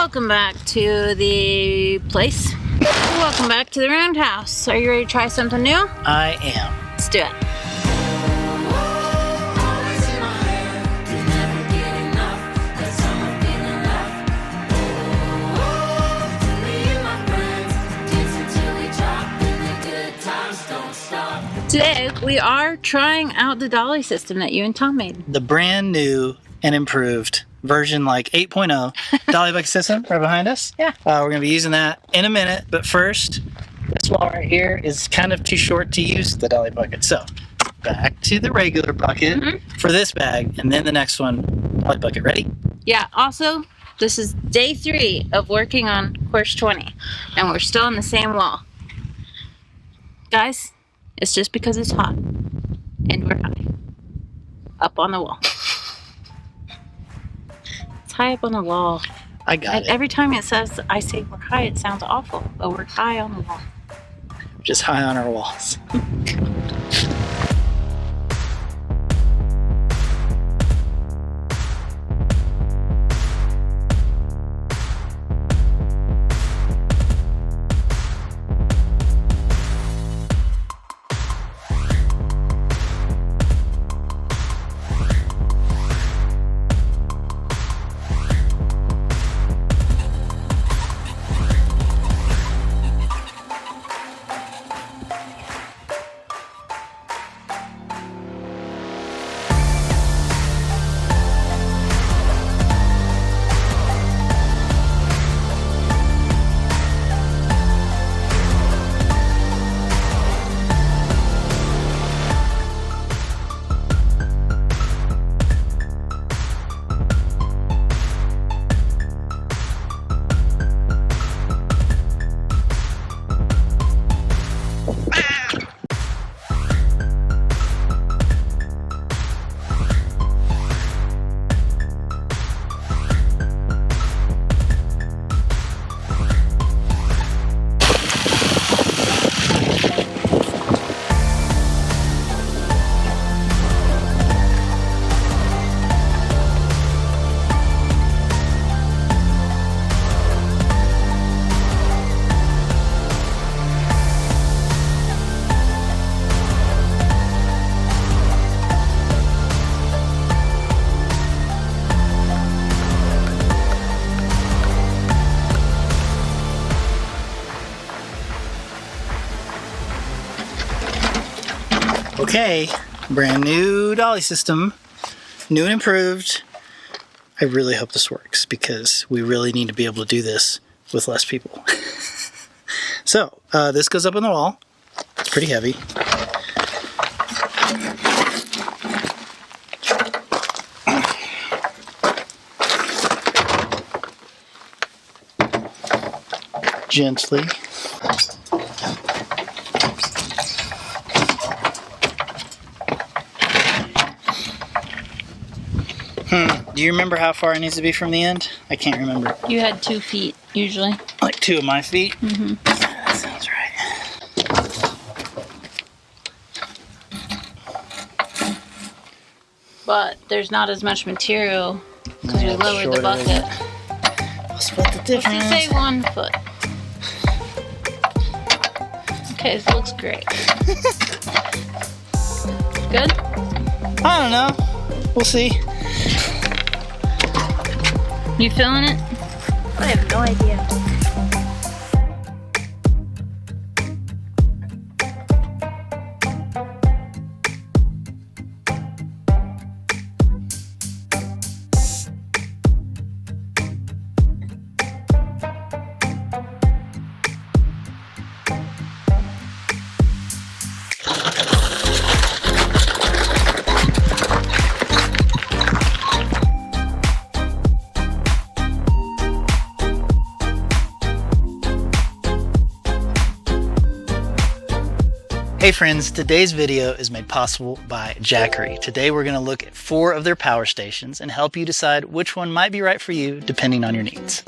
Welcome back to the place. Welcome back to the roundhouse. Are you ready to try something new? I am. Let's do it. Today, we are trying out the Dolly system that you and Tom made. The brand new and improved version like 8.0 Dolly bucket system right behind us. Yeah. We're going to be using that in a minute, but first, this wall right here is kind of too short to use the Dolly bucket. So, back to the regular bucket for this bag, and then the next one, Dolly bucket. Ready? Yeah, also, this is day 3 of working on course 20, and we're still on the same wall. Guys, it's just because it's hot, and we're high. Up on the wall. It's high up on the wall. I got it. Every time I say we're high, it sounds awful, but we're high on the wall. Just high on our walls. Okay, brand new Dolly system, new and improved. I really hope this works because we really need to be able to do this with less people. So, this goes up on the wall. It's pretty heavy. Gently. Do you remember how far it needs to be from the end? I can't remember. You had 2 feet, usually. Like 2 of my feet? Mm-hmm. That sounds right. But there's not as much material because we lowered the bucket. I'll split the difference. Let's just say 1 foot. Okay, this looks great. Good? I don't know. We'll see. You feeling it? I have no idea. Hey friends, today's video is made possible by Jackery. Today we're going to look at 4 of their power stations and help you decide which one might be right for you depending on your needs.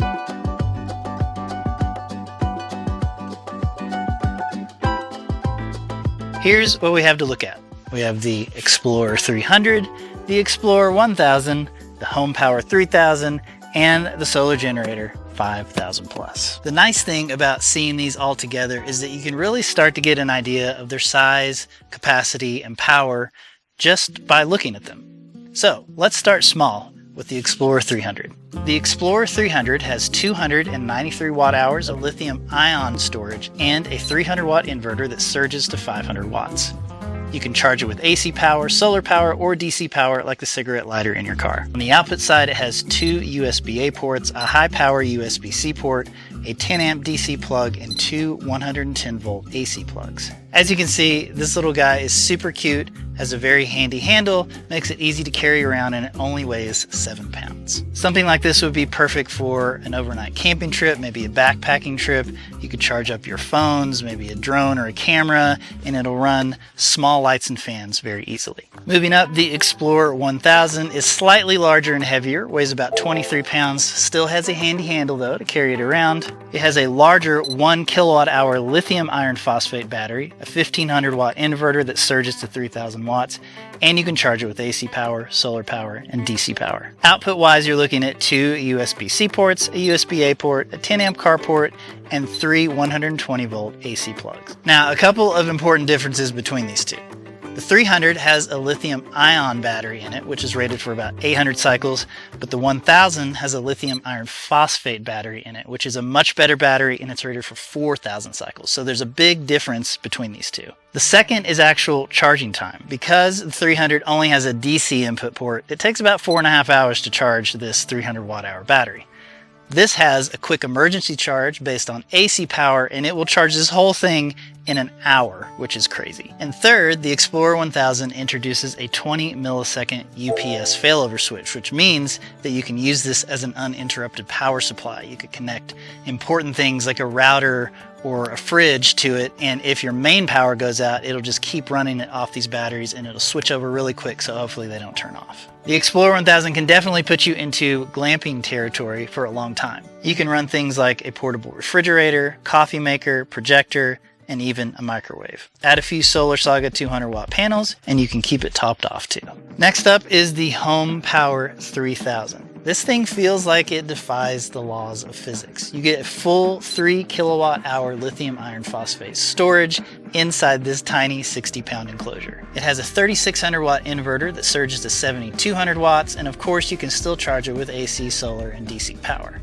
Here's what we have to look at. We have the Explorer 300, the Explorer 1000, the Home Power 3000, and the solar generator 5000 plus. The nice thing about seeing these all together is that you can really start to get an idea of their size, capacity, and power just by looking at them. So let's start small with the Explorer 300. The Explorer 300 has 293 watt hours of lithium ion storage and a 300 watt inverter that surges to 500 watts. You can charge it with AC power, solar power, or DC power like the cigarette lighter in your car. On the output side, it has 2 USB-A ports, a high-power USB-C port, a 10 amp DC plug, and 2 110 volt AC plugs. As you can see, this little guy is super cute, has a very handy handle, makes it easy to carry around, and it only weighs 7 pounds. Something like this would be perfect for an overnight camping trip, maybe a backpacking trip. You could charge up your phones, maybe a drone or a camera, and it'll run small lights and fans very easily. Moving up, the Explorer 1000 is slightly larger and heavier, weighs about 23 pounds, still has a handy handle though to carry it around. It has a larger 1 kilowatt hour lithium iron phosphate battery, a 1500 watt inverter that surges to 3000 watts, and you can charge it with AC power, solar power, and DC power. Output wise, you're looking at 2 USB-C ports, a USB-A port, a 10 amp car port, and 3 120 volt AC plugs. Now, a couple of important differences between these two. The 300 has a lithium ion battery in it, which is rated for about 800 cycles, but the 1000 has a lithium iron phosphate battery in it, which is a much better battery, and it's rated for 4000 cycles. So there's a big difference between these two. The second is actual charging time. Because the 300 only has a DC input port, it takes about 4.5 hours to charge this 300 watt hour battery. This has a quick emergency charge based on AC power, and it will charge this whole thing in an hour, which is crazy. And third, the Explorer 1000 introduces a 20 millisecond UPS failover switch, which means that you can use this as an uninterrupted power supply. You could connect important things like a router or a fridge to it, and if your main power goes out, it'll just keep running it off these batteries and it'll switch over really quick, so hopefully they don't turn off. The Explorer 1000 can definitely put you into glamping territory for a long time. You can run things like a portable refrigerator, coffee maker, projector, and even a microwave. Add a few Solar Saga 200 watt panels and you can keep it topped off too. Next up is the Home Power 3000. This thing feels like it defies the laws of physics. You get a full 3 kilowatt hour lithium iron phosphate storage inside this tiny 60-pound enclosure. It has a 3600 watt inverter that surges to 7200 watts, and of course you can still charge it with AC, solar, and DC power.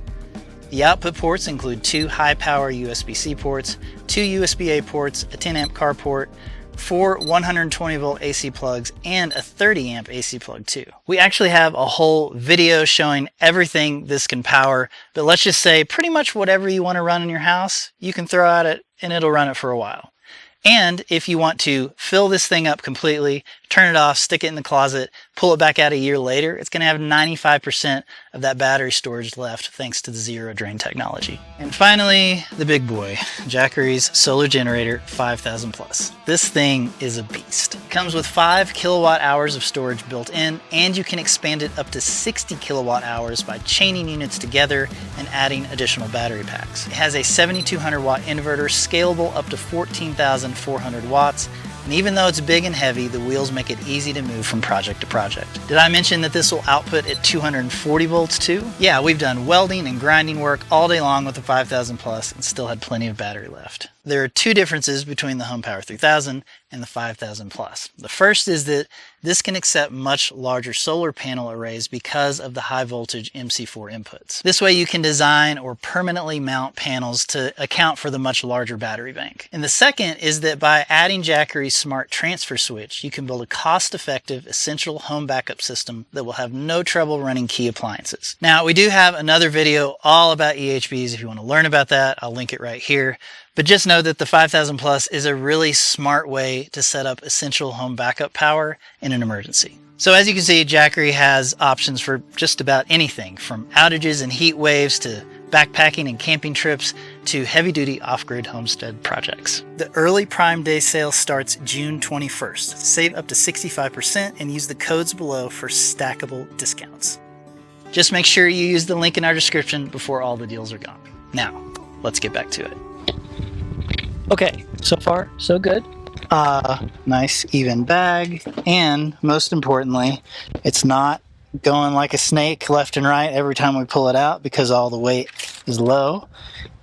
The output ports include 2 high-power USB-C ports, 2 USB-A ports, a 10 amp car port, 4 120 volt AC plugs, and a 30 amp AC plug too. We actually have a whole video showing everything this can power, but let's just say pretty much whatever you want to run in your house, you can throw at it and it'll run it for a while. And if you want to fill this thing up completely, turn it off, stick it in the closet, pull it back out a year later, it's going to have 95% of that battery storage left thanks to the zero drain technology. And finally, the big boy, Jackery's solar generator 5000 plus. This thing is a beast. It comes with 5 kilowatt hours of storage built in, and you can expand it up to 60 kilowatt hours by chaining units together and adding additional battery packs. It has a 7200 watt inverter, scalable up to 14,400 watts, and even though it's big and heavy, the wheels make it easy to move from project to project. Did I mention that this will output at 240 volts too? Yeah, we've done welding and grinding work all day long with the 5000 plus and still had plenty of battery left. There are 2 differences between the Home Power 3000 and the 5000 plus. The first is that this can accept much larger solar panel arrays because of the high voltage MC4 inputs. This way you can design or permanently mount panels to account for the much larger battery bank. And the second is that by adding Jackery's smart transfer switch, you can build a cost-effective essential home backup system that will have no trouble running key appliances. Now, we do have another video all about EHBs. If you want to learn about that, I'll link it right here. But just know that the 5000 plus is a really smart way to set up essential home backup power in an emergency. So as you can see, Jackery has options for just about anything, from outages and heat waves to backpacking and camping trips to heavy-duty off-grid homestead projects. The early Prime Day sale starts June 21st. Save up to 65% and use the codes below for stackable discounts. Just make sure you use the link in our description before all the deals are gone. Now, let's get back to it. Okay, so far, so good. Nice even bag, and most importantly, it's not going like a snake left and right every time we pull it out because all the weight is low.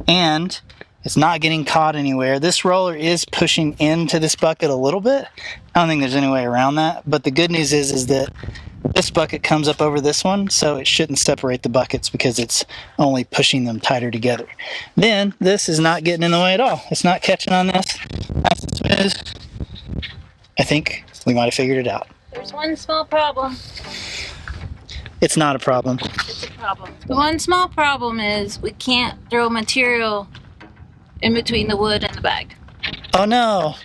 And it's not getting caught anywhere. This roller is pushing into this bucket a little bit. I don't think there's any way around that. But the good news is that this bucket comes up over this one, so it shouldn't separate the buckets because it's only pushing them tighter together. Then this is not getting in the way at all. It's not catching on this. Nice and smooth. I think we might have figured it out. There's one small problem. It's not a problem. It's a problem. The one small problem is we can't throw material in between the wood and the bag. Oh no.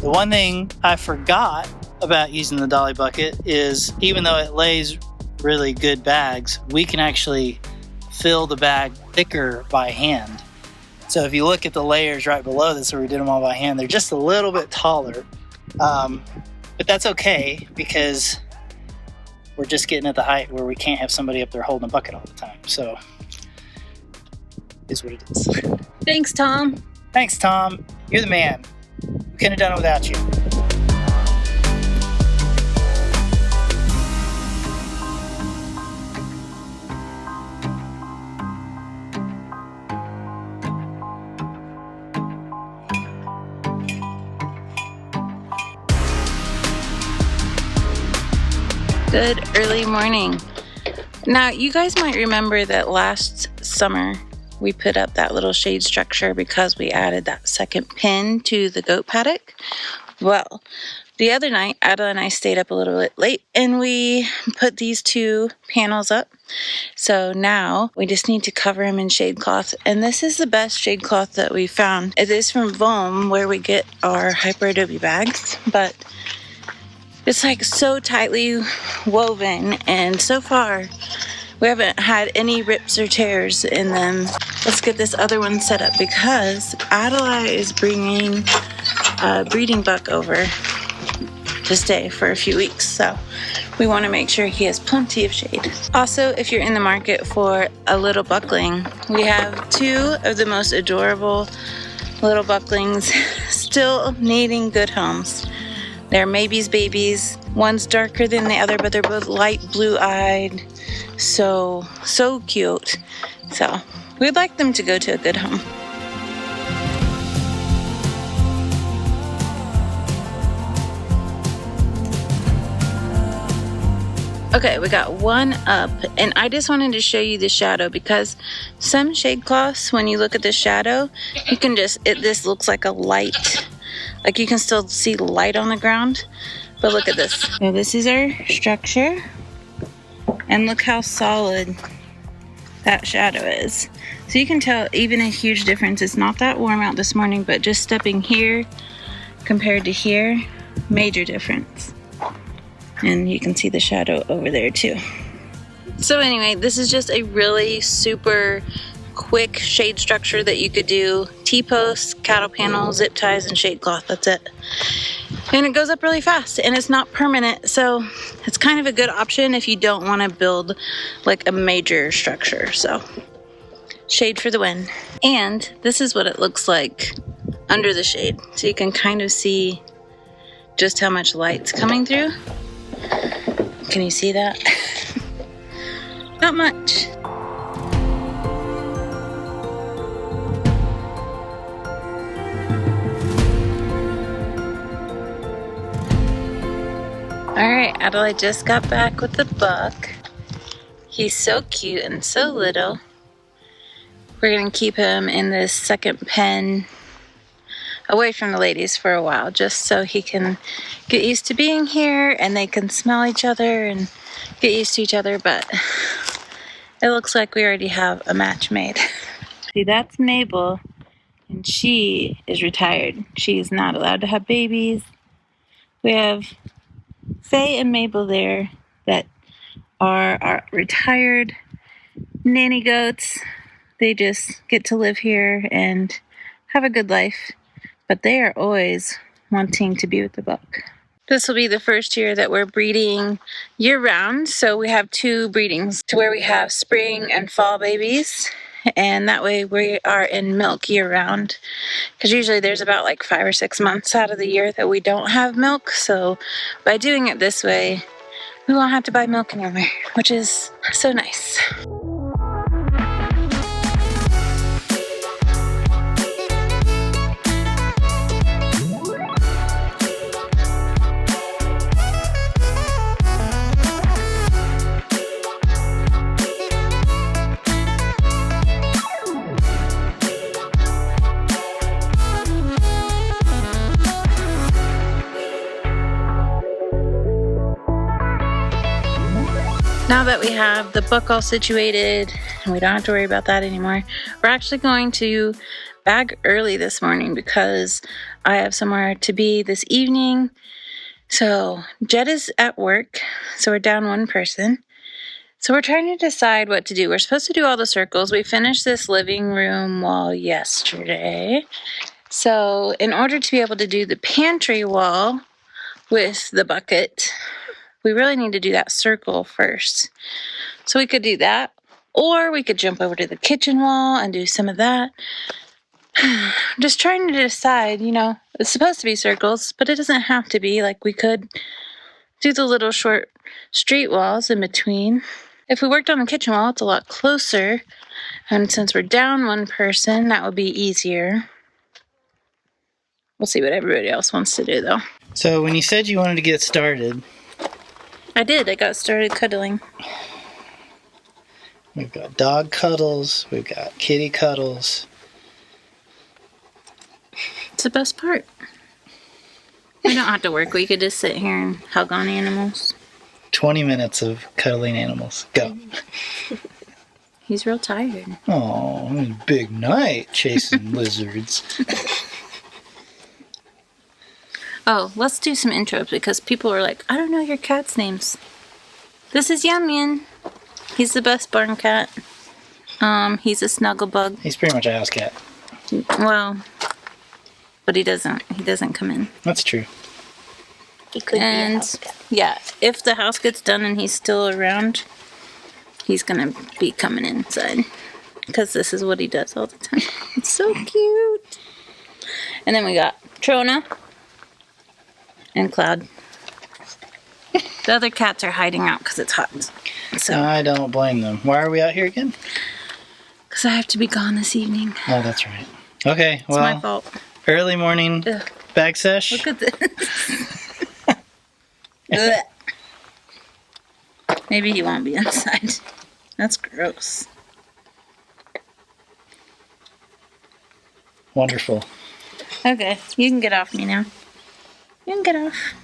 The one thing I forgot about using the Dolly bucket is even though it lays really good bags, we can actually fill the bag thicker by hand. So if you look at the layers right below this where we did them all by hand, they're just a little bit taller. But that's okay because we're just getting at the height where we can't have somebody up there holding a bucket all the time. So is what it is. Thanks, Tom. Thanks, Tom. You're the man. We couldn't have done it without you. Good early morning. Now, you guys might remember that last summer we put up that little shade structure because we added that second pin to the goat paddock. Well, the other night, Ada and I stayed up a little bit late and we put these two panels up. So now we just need to cover them in shade cloth. And this is the best shade cloth that we found. It is from Vohm, where we get our hyperadobe bags, but it's like so tightly woven, and so far we haven't had any rips or tears in them. Let's get this other one set up because Adela is bringing a breeding buck over to stay for a few weeks, so we want to make sure he has plenty of shade. Also, if you're in the market for a little buckling, we have two of the most adorable little bucklings still needing good homes. They're Maybe's babies. One's darker than the other, but they're both light blue-eyed. So cute. So we'd like them to go to a good home. Okay, we got one up, and I just wanted to show you the shadow because some shade cloths, when you look at the shadow, you can this looks like a light. Like you can still see light on the ground, but look at this. So this is our structure, and look how solid that shadow is. So you can tell even a huge difference. It's not that warm out this morning, but just stepping here compared to here, major difference. And you can see the shadow over there too. So anyway, this is just a really super quick shade structure that you could do. T-posts, cattle panel, zip ties, and shade cloth. That's it. And it goes up really fast, and it's not permanent, so it's kind of a good option if you don't want to build like a major structure. So shade for the win. And this is what it looks like under the shade, so you can kind of see just how much light's coming through. Can you see that? Not much. Alright, Adelaide just got back with the buck. He's so cute and so little. We're going to keep him in this second pen away from the ladies for a while, just so he can get used to being here and they can smell each other and get used to each other. But it looks like we already have a match made. See, that's Mabel, and she is retired. She's not allowed to have babies. We have Faye and Mabel there that are our retired nanny goats. They just get to live here and have a good life, but they are always wanting to be with the buck. This will be the first year that we're breeding year-round, so we have 2 breedings to where we have spring and fall babies, and that way we are in milk year-round, because usually there's about like 5 or 6 months out of the year that we don't have milk. So by doing it this way, we won't have to buy milk anymore, which is so nice. Now that we have the buck all situated and we don't have to worry about that anymore, we're actually going to bag early this morning because I have somewhere to be this evening. So Jed is at work, so we're down 1 person. So we're trying to decide what to do. We're supposed to do all the circles. We finished this living room wall yesterday. So in order to be able to do the pantry wall with the bucket, we really need to do that circle first. So we could do that, or we could jump over to the kitchen wall and do some of that. I'm just trying to decide, it's supposed to be circles, but it doesn't have to be. Like, we could do the little short street walls in between. If we worked on the kitchen wall, it's a lot closer. And since we're down 1 person, that would be easier. We'll see what everybody else wants to do, though. So when you said you wanted to get started... I did. I got started cuddling. We've got dog cuddles. We've got kitty cuddles. It's the best part. We don't have to work. We could just sit here and hug on animals. 20 minutes of cuddling animals. Go. He's real tired. Oh, it was a big night chasing lizards. Oh, let's do some intros because people are like, I don't know your cat's names. This is Yum. He's the best barn cat. He's a snuggle bug. He's pretty much a house cat. Well, but he doesn't come in. That's true. He could be a house cat. Yeah, if the house gets done and he's still around, he's gonna be coming inside because this is what he does all the time. It's so cute. And then we got Trona and Cloud. The other cats are hiding out because it's hot. So I don't blame them. Why are we out here again? Because I have to be gone this evening. Oh, that's right. Okay, It's my fault. Early morning bag sesh. Look at this. Ugh. Maybe he won't be inside. That's gross. Wonderful. Okay, you can get off me now. You can get off.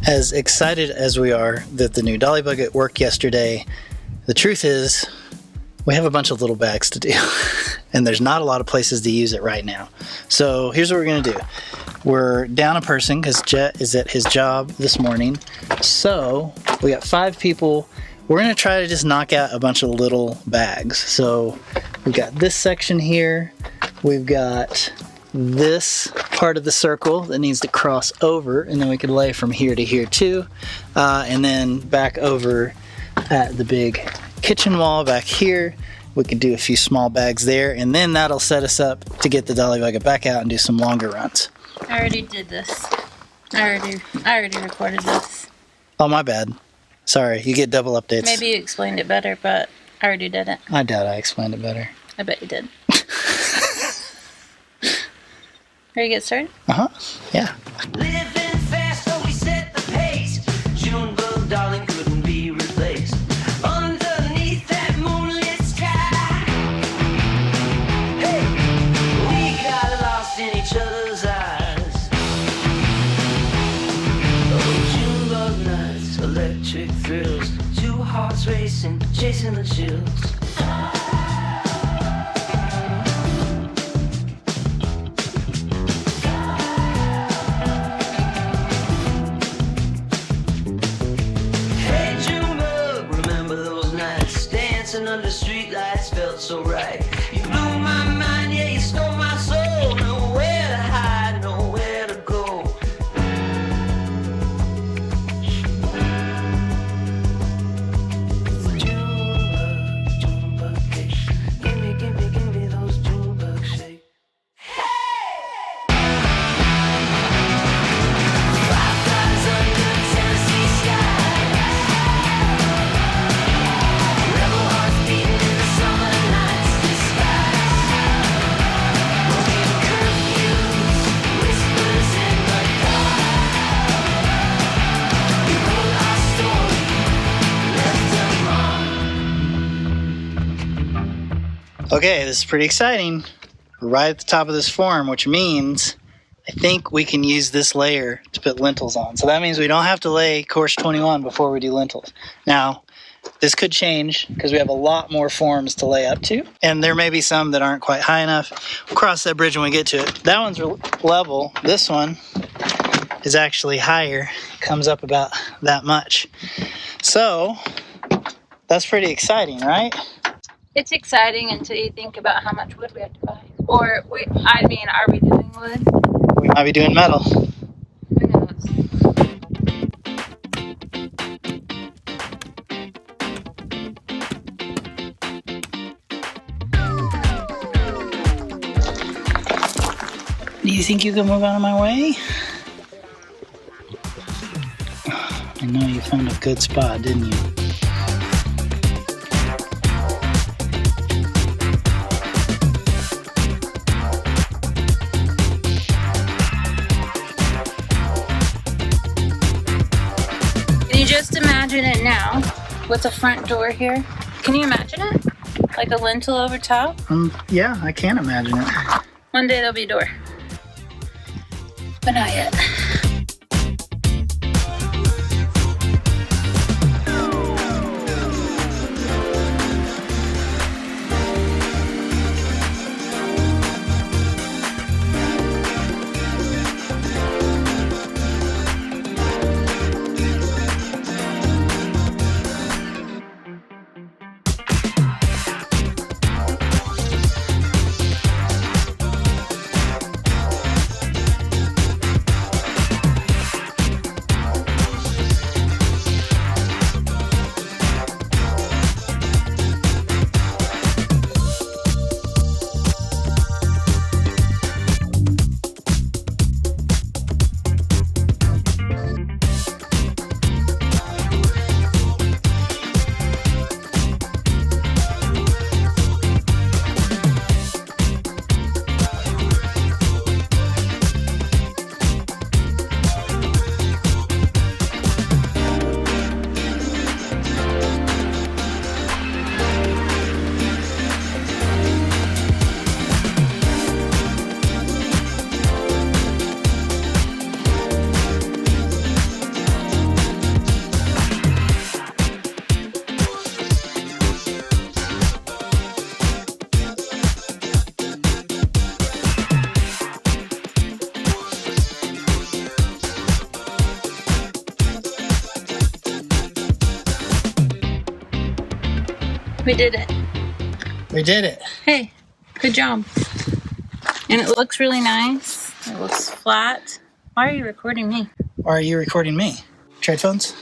As excited as we are that the new Dolly bug at work yesterday, the truth is we have a bunch of little bags to do. and there's not a lot of places to use it right now. So here's what we're gonna do. We're down a person because Jet is at his job this morning. So we got 5 people. We're gonna try to just knock out a bunch of little bags. So we've got this section here. We've got this part of the circle that needs to cross over, and then we could lay from here to here too. And then back over at the big kitchen wall back here, we could do a few small bags there, and then that'll set us up to get the dolly bugger back out and do some longer runs. I already did this. I already recorded this. Oh, my bad. Sorry, you get double updates. Maybe you explained it better, but I already did it. I doubt I explained it better. I bet you did. Ready to get started? Uh-huh, yeah. Living fast, so we set the pace. Junebug, darling, couldn't be replaced. Underneath that moonlit sky, hey, we got lost in each other's eyes. Oh, Junebug nights, electric thrills, 2 hearts racing, chasing the chills. Under streetlights felt so right. You blew my mind, yeah, you stole my soul. Nowhere to hide, nowhere to go. Junebug cake. Give me those Junebug shake. Fireflies under Tennessee skies. Rebel hearts beating in the summer night's disguise. Broken curfews, whispers in the dark. We wrote our story, left a mark. Okay, this is pretty exciting. We're right at the top of this form, which means I think we can use this layer to put lentils on. So that means we don't have to lay course 21 before we do lentils. Now, this could change because we have a lot more forms to lay up to, and there may be some that aren't quite high enough. We'll cross that bridge when we get to it. That one's level. This one is actually higher. Comes up about that much. So that's pretty exciting, right? It's exciting until you think about how much wood we have to buy. Or, are we doing wood? We might be doing metal. Who knows? Do you think you can move out of my way? I know you found a good spot, didn't you? Can you just imagine it now with the front door here? Can you imagine it? Like a lintel over top? Yeah, I can imagine it. One day there'll be a door. But not yet. We did it. We did it. Hey, good job. And it looks really nice. It looks flat. Why are you recording me? Why are you recording me? Trade phones?